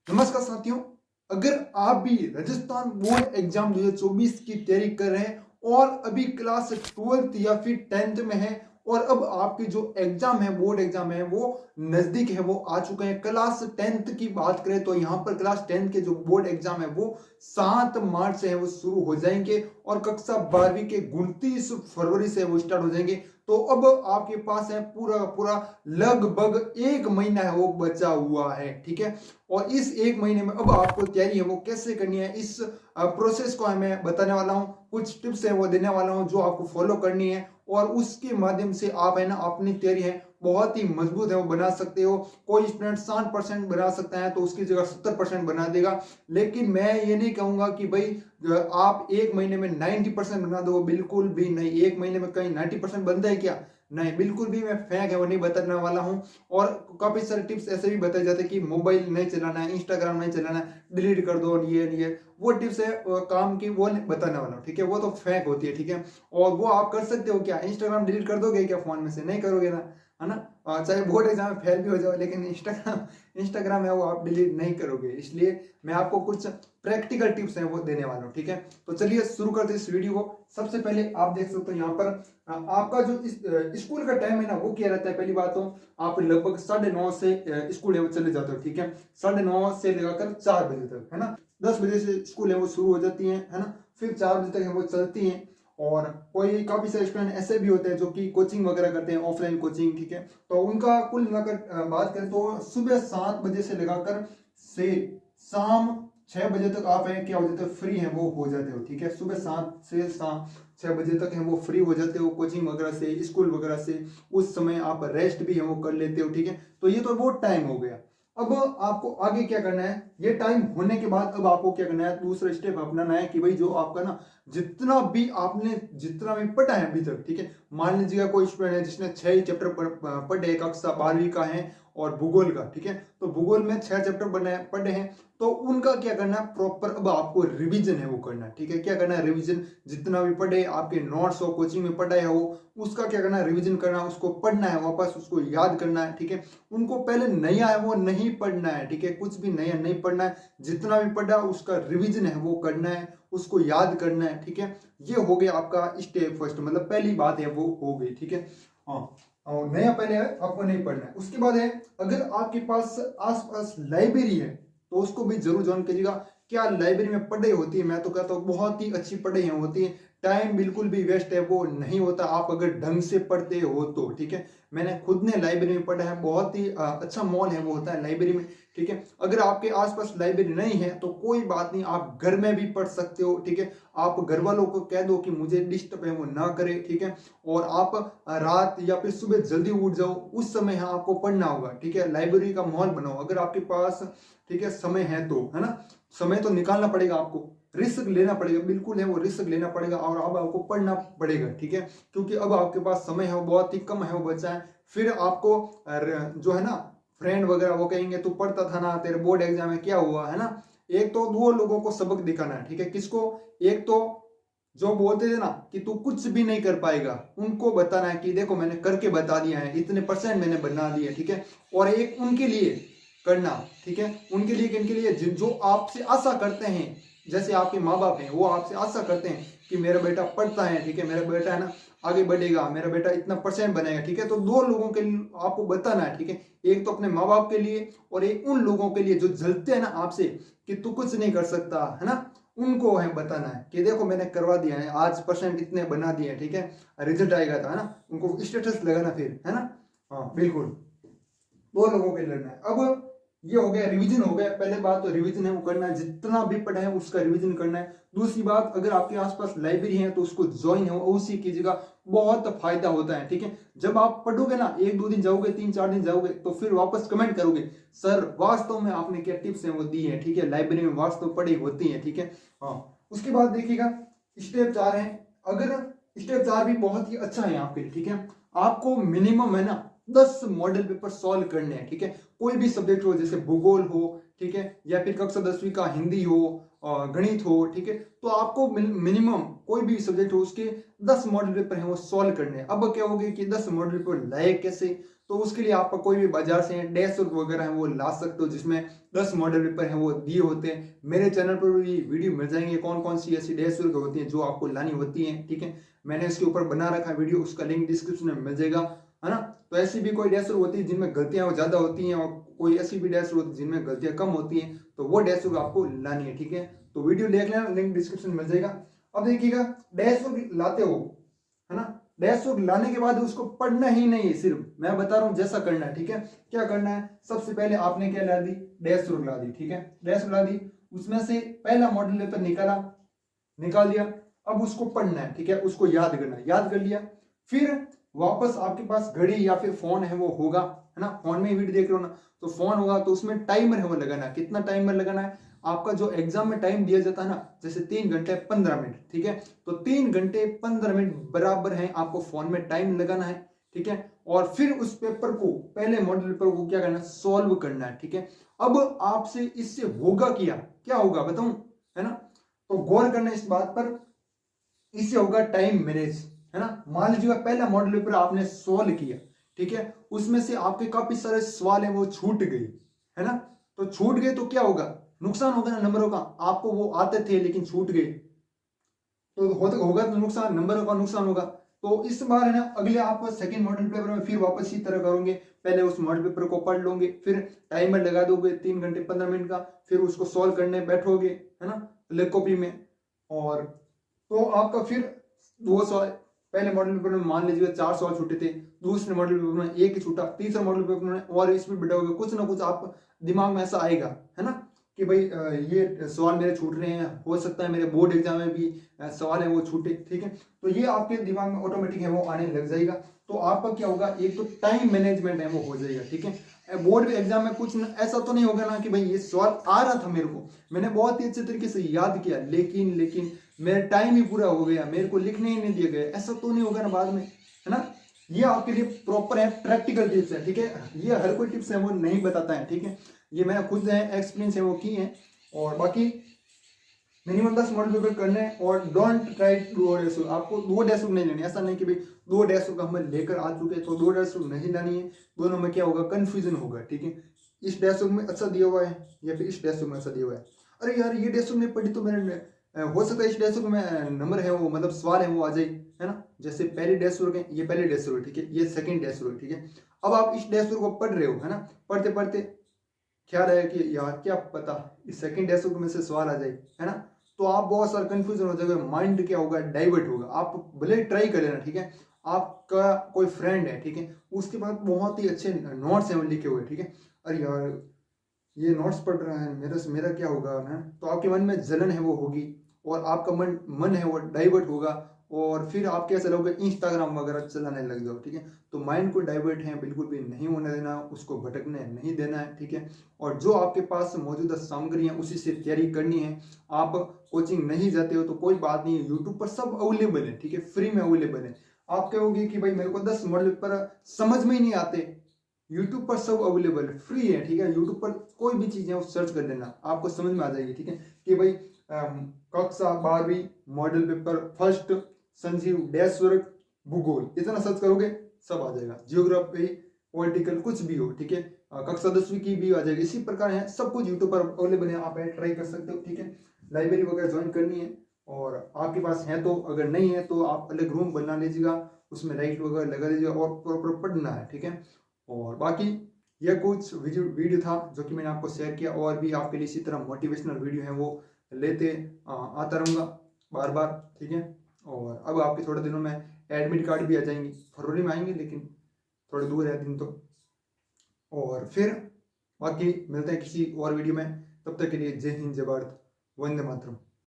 नमस्कार साथियों। अगर आप भी राजस्थान बोर्ड एग्जाम 2024 की तैयारी कर रहे हैं और अभी क्लास 12th या फिर 10th में है और अब आपके जो एग्जाम है बोर्ड एग्जाम है वो नजदीक है, वो आ चुके हैं। क्लास 10th की बात करें तो यहाँ पर क्लास 10th के जो बोर्ड एग्जाम है वो 7 मार्च से है वो शुरू हो जाएंगे और कक्षा 12वीं के 29 फरवरी से वो स्टार्ट हो जाएंगे। तो अब आपके पास है पूरा पूरा लगभग एक महीना है वो बचा हुआ है, ठीक है। और इस एक महीने में अब आपको तैयारी है वो कैसे करनी है, इस प्रोसेस को मैं बताने वाला हूँ। कुछ टिप्स है वो देने वाला हूँ जो आपको फॉलो करनी है और उसके माध्यम से आप है ना अपनी तैयारी है बहुत ही मजबूत है वो बना सकते हो। कोई स्टूडेंट 60% बना सकता है तो उसकी जगह 70% बना देगा, लेकिन मैं ये नहीं कहूंगा कि भाई आप एक महीने में 90% बना दो, बिल्कुल भी नहीं। एक महीने में कहीं 90% बनता है क्या? नहीं, बिल्कुल भी मैं फेक है वो नहीं बताने वाला हूँ। और काफी सारे टिप्स ऐसे भी बताए जाते हैं कि मोबाइल नहीं चलाना है, इंस्टाग्राम नहीं चलाना है, डिलीट कर दो, ये वो टिप्स है काम की, वो नहीं बताने वाला हूँ, ठीक है। वो तो फेक होती है, ठीक है। और वो आप कर सकते हो क्या? इंस्टाग्राम डिलीट कर दोगे क्या फोन में से? नहीं करोगे ना, है ना। चाहे बोर्ड एग्जाम में फेल भी हो जाओ, लेकिन इंस्टाग्राम इंस्टाग्राम है वो आप डिलीट नहीं करोगे। इसलिए मैं आपको कुछ प्रैक्टिकल टिप्स हैं वो देने वाला हूँ, ठीक है। तो चलिए शुरू करते हैं इस वीडियो को। सबसे पहले आप देख सकते हो यहाँ पर आपका जो स्कूल का टाइम है ना वो क्या रहता है। पहली बात तो आप लगभग 9:30 से स्कूल है वो चले जाते हो, ठीक है। 9:30 से लगाकर 4 बजे तक, है ना। 10 बजे से स्कूल है वो शुरू हो जाती है ना। फिर 4 बजे तक है वो चलती है। और कोई काफी सारे स्टूडेंट ऐसे भी होते हैं जो कि कोचिंग वगैरह करते हैं, ऑफलाइन कोचिंग, ठीक है। तो उनका कुल मिलाकर बात करें तो सुबह 7 बजे से लगाकर से शाम 6 बजे तक आप है क्या हो जाते हो, फ्री है वो हो जाते हो, ठीक है। सुबह 7 से शाम 6 बजे तक है वो फ्री हो जाते हो कोचिंग वगैरह से, स्कूल वगैरह से। उस समय आप रेस्ट भी है वो कर लेते हो, ठीक है। तो ये तो वो टाइम हो गया। अब आपको आगे क्या करना है, ये टाइम होने के बाद अब आपको क्या करना है, दूसरा स्टेप अपनाना है कि भाई जो आपका ना जितना भी आपने जितना भी पढ़ा है अभी तक, ठीक है। मान लीजिएगा कोई स्टूडेंट है जिसने 6 चैप्टर पढ़े, कक्षा 12वीं का है और भूगोल का, ठीक है। तो भूगोल में 6 चैप्टर पढ़े हैं, तो उनका क्या करना है, प्रॉपर अब आपको रिवीजन है वो करना है, ठीक है। क्या करना है, रिवीजन। जितना भी पढ़े, आपके नोट्स हो, कोचिंग में पढ़ा है हो, उसका क्या करना है, रिवीजन करना है, उसको पढ़ना है वापस, उसको याद करना है, ठीक है। उनको पहले नया है वो नहीं पढ़ना है, ठीक है। कुछ भी नया नहीं पढ़ना है, जितना भी पढ़ा उसका रिवीजन है वो करना है, उसको याद करना है, ठीक है। ये हो गया आपका स्टेप फर्स्ट, मतलब पहली बात है वो हो गई, ठीक है। हाँ, और नया पहले है आपको नहीं पढ़ना है। उसके बाद है, अगर आपके पास आसपास लाइब्रेरी है तो उसको भी जरूर ज्वाइन करिएगा। क्या लाइब्रेरी में पढ़ाई होती है, मैं तो कहता हूँ बहुत ही अच्छी पढ़ाई होती है। टाइम बिल्कुल भी वेस्ट है वो नहीं होता, आप अगर ढंग से पढ़ते हो तो, ठीक है। मैंने खुद ने लाइब्रेरी में पढ़ा है, बहुत ही अच्छा मॉल है वो होता है लाइब्रेरी में, ठीक है। अगर आपके आसपास लाइब्रेरी नहीं है तो कोई बात नहीं, आप घर में भी पढ़ सकते हो, ठीक है। आप घर वालों को कह दो कि मुझे डिस्टर्ब है वो ना करे, ठीक है। और आप रात या फिर सुबह जल्दी उठ जाओ, उस समय है आपको पढ़ना होगा, ठीक है। लाइब्रेरी का माहौल बनाओ अगर आपके पास, ठीक है, समय है तो, है ना। समय तो निकालना पड़ेगा आपको, रिस्क लेना पड़ेगा, बिल्कुल है वो रिस्क लेना पड़ेगा और अब आपको पढ़ना पड़ेगा, ठीक है। क्योंकि अब आपके पास समय है वो बहुत ही कम है वो बचा है। फिर आपको जो है ना फ्रेंड वगैरह वो कहेंगे तू पढ़ता था ना, तेरे बोर्ड एग्जाम में क्या हुआ, है ना। एक तो दो लोगों को सबक दिखाना है, ठीक है। किसको? एक तो जो बोलते थे ना कि तू कुछ भी नहीं कर पाएगा, उनको बताना है कि देखो मैंने करके बता दिया है, इतने परसेंट मैंने बना दिए, ठीक है। और एक उनके लिए करना, ठीक है। उनके लिए, किनके लिए? जो आपसे आशा करते हैं, जैसे आपके माँ बाप हैं वो आपसे आशा करते हैं कि मेरा बेटा पढ़ता है, ठीक है, मेरा बेटा है ना आगे बढ़ेगा, मेरा बेटा इतना परसेंट बनेगा, ठीक है। तो दो लोगों के लिए आपको बताना है, ठीक है। एक तो अपने माँ बाप के लिए और एक उन लोगों के लिए जो जलते हैं ना आपसे कि तू कुछ नहीं कर सकता, है ना। उनको है बताना है कि देखो मैंने करवा दिया है, आज परसेंट इतने बना दिए हैं, ठीक है। रिजल्ट आएगा था, है ना। उनको स्टेटस लगाना फिर, है ना। हाँ बिल्कुल, दो लोगों के लड़ना है। अब ये हो गया, रिवीजन हो गया। पहले बात तो रिवीजन है वो करना है, जितना भी पढ़ा है उसका रिवीजन करना है। दूसरी बात, अगर आपके आसपास लाइब्रेरी है तो उसको ज्वाइन है उसी कीजिएगा, बहुत फायदा होता है, ठीक है। जब आप पढ़ोगे ना, 1-2 दिन जाओगे, 3-4 दिन जाओगे, तो फिर वापस कमेंट करोगे सर वास्तव में आपने क्या टिप्स है वो दी है, ठीक है। लाइब्रेरी में वास्तव पढ़ी होती है, ठीक है। हाँ, उसके बाद देखिएगा स्टेप 4 है। अगर स्टेप 4 भी बहुत ही अच्छा है आपके लिए, ठीक है। आपको मिनिमम है ना 10 मॉडल पेपर सॉल्व करने हैं, ठीक है। कोई भी सब्जेक्ट हो, जैसे भूगोल हो, ठीक है, या फिर कक्षा 10वीं का हिंदी हो, गणित हो, ठीक है। तो आपको मिनिमम कोई भी सब्जेक्ट हो उसके 10 मॉडल पेपर हैं वो सॉल्व करने हैं। अब क्या होगा कि 10 मॉडल पेपर लाए कैसे, तो उसके लिए आप कोई भी बाजार से डेस्क वगैरह है वो ला सकते हो, जिसमें 10 मॉडल पेपर हैं वो दिए होते हैं। मेरे चैनल पर भी वीडियो मिल जाएंगे कौन कौन सी ऐसी डेस्क होती हैं जो आपको लानी होती हैं, ठीक है। मैंने इसके ऊपर बना रखा है वीडियो, उसका लिंक डिस्क्रिप्शन में मिल जाएगा, है ना। तो ऐसी भी कोई डेस्क होती है जिनमें गलतियां ज्यादा होती हैं, और कोई ऐसी भी डेस्क होती है जिनमें गलतियां कम होती हैं, तो वो डेस्क आपको लानी है, ठीक है। तो वीडियो देख लेना, लिंक डिस्क्रिप्शन में मिल जाएगा। अब देखिएगा, डेस्क लाते हो, है ना, डेस्क लाने के बाद उसको पढ़ना ही नहीं है, सिर्फ मैं बता रहा हूं जैसा करना है, ठीक है। क्या करना है, सबसे पहले आपने क्या ला दी, डेस्क ला दी, ठीक है। डेस्क ला दी, उसमें से पहला मॉडल पेपर निकाल दिया। अब उसको पढ़ना है, ठीक है, उसको याद करना है, याद कर लिया। फिर वापस आपके पास घड़ी या फिर फोन है वो होगा, है ना, फोन में ही वीडियो देख रहे हो ना, तो फोन होगा, तो उसमें टाइमर है वो लगाना है। कितना टाइमर लगाना है, आपका जो एग्जाम में टाइम दिया जाता है ना, जैसे 3 घंटे 15 मिनट, ठीक है, तो 3 घंटे 15 मिनट बराबर है आपको फोन में टाइम लगाना है, ठीक है। और फिर उस पेपर को, पहले मॉडल पेपर को क्या करना है, सॉल्व करना है, ठीक है। अब आपसे इससे होगा क्या होगा बताऊं, है ना, तो गौर करना इस बात पर, इससे होगा टाइम मैनेज, है ना। मान लीजिएगा पहला मॉडल पेपर आपने सॉल्व किया, ठीक है, उसमें से आपके काफी सारे सवाल है वो छूट गए, है ना, तो छूट गए तो क्या होगा, नुकसान होगा ना नंबरों का, आपको वो आते थे लेकिन छूट गए, तो होगा तो नुकसान, नंबरों का नुकसान होगा। तो इस बार है ना, अगले आप सेकंड मॉडल पेपर में फिर वापस इसी तरह करोगे, पहले उस मॉडल पेपर को पढ़ लोगे, फिर टाइमर लगा दोगे 3 घंटे 15 मिनट का, फिर उसको सॉल्व करने बैठोगे, है ना, लेग कॉपी में। और तो आपका फिर 2 सवाल, पहले मॉडल पेपर में मान लीजिए 4 सवाल छूटे थे, दूसरे मॉडल पेपर में 1 ही छूटा, तीसरे मॉडल पेपर में और स्पीड बढ़ाओगे, कुछ ना कुछ आप दिमाग में ऐसा आएगा, है ना, कि भाई ये सवाल मेरे छूट रहे हैं, हो सकता है मेरे बोर्ड एग्जाम में भी सवाल है वो छूटे, ठीक है। तो ये आपके दिमाग में ऑटोमेटिक है वो आने लग जाएगा। तो आपका क्या होगा, एक तो टाइम मैनेजमेंट है वो हो जाएगा, ठीक है। बोर्ड एग्जाम में कुछ ऐसा तो नहीं होगा ना कि भाई ये सवाल आ रहा था मेरे को, मैंने बहुत ही अच्छे तरीके से याद किया, लेकिन मेरा टाइम ही पूरा हो गया, मेरे को लिखने ही नहीं दिया गया, ऐसा तो नहीं होगा ना बाद में, है ना। ये आपके लिए प्रॉपर है, प्रैक्टिकल टिप्स है, ठीक है। ये हर कोई टिप्स है वो नहीं बताता है, ठीक है, ये मैंने खुद है एक्सपीरियंस है वो की है। और बाकी मिनिमम 10 मॉडल पेपर करने हैं, और डोंट ट्राई टू 2 डेस्क, आपको 2 डेस्क नहीं लेने, ऐसा नहीं कि भाई 2 डेस्क हम लेकर आ चुके तो 2 डेस्क नहीं लानी है, दोनों में क्या होगा, कंफ्यूजन होगा, ठीक है। इस डेस्क में अच्छा दिया हुआ है या फिर इस डेस्क में अच्छा दिया हुआ है, अरे यार ये डेस्क नहीं पढ़ी तो मैंने, हो सकता है इस डेस्क में नंबर है वो, मतलब सवाल है वो आ जाए, है ना। जैसे पहली डेस्क है, ये पहली डेस्क है, ठीक है, ये सेकंड डेस्क है, ठीक है। अब आप इस डेस्क को पढ़ रहे हो, है ना, पढ़ते पढ़ते ख्याल है कि यार क्या पता इस सेकंड डेस्क में से सवाल आ जाए, है ना, तो आप बहुत सारा कंफ्यूजन हो जाएगा, माइंड क्या होगा, डाइवर्ट होगा। आप भले ट्राई कर लेना, ठीक है, आपका कोई फ्रेंड है, ठीक है, उसके पास बहुत ही अच्छे नोट्स हैं लिखे हुए, ठीक है, अरे यार ये नोट्स पढ़ रहा है, मेरा क्या होगा ना, तो आपके मन में जलन है वो होगी, और आपका मन है वो डाइवर्ट होगा, और फिर आप क्या चलोगे, इंस्टाग्राम वगैरह चलाने लग जाओ, ठीक है। तो माइंड को डाइवर्ट है बिल्कुल भी नहीं होने देना, उसको भटकने नहीं देना है, ठीक है। और जो आपके पास मौजूदा सामग्री है उसी से तैयारी करनी है। आप कोचिंग नहीं जाते हो तो कोई बात नहीं, यूट्यूब पर सब अवेलेबल है, ठीक है, फ्री में अवेलेबल है। आप कहोगे कि भाई मेरे को 10 मॉडल पर समझ में ही नहीं आते, यूट्यूब पर सब अवेलेबल फ्री है, ठीक है। यूट्यूब पर कोई भी चीज है वो सर्च कर लेना, आपको समझ में आ जाएगी, ठीक है, कि भाई कक्षा 12वीं model paper first Sanjeev dash वर्ग भूगोल, इतना सर्च करोगे सब आ जाएगा, जियोग्राफी पॉलिटिकल कुछ भी हो, ठीक है, कक्षा 10वीं की भी आ जाएगी। इसी प्रकार है सब कुछ यूट्यूब पर अवेलेबल है, आप ट्राई कर सकते हो, ठीक है। लाइब्रेरी वगैरह ज्वाइन करनी है, और आपके पास है तो, अगर नहीं है तो आप अलग रूम बना लीजिएगा, उसमें लाइट वगैरह लगा लीजिएगा और प्रॉपर पढ़ना है, ठीक है। और बाकी यह कुछ वीडियो था जो कि मैंने आपको शेयर किया, और भी आपके लिए इसी तरह मोटिवेशनल वीडियो है वो लेते आता रहूँगा बार बार, ठीक है। और अब आपके थोड़े दिनों में एडमिट कार्ड भी आ जाएंगे, फरवरी में आएंगे लेकिन थोड़े दूर है दिन तो। और फिर बाकी मिलते हैं किसी और वीडियो में, तब तक के लिए जय हिंद, जय भारत, वंदे मातरम।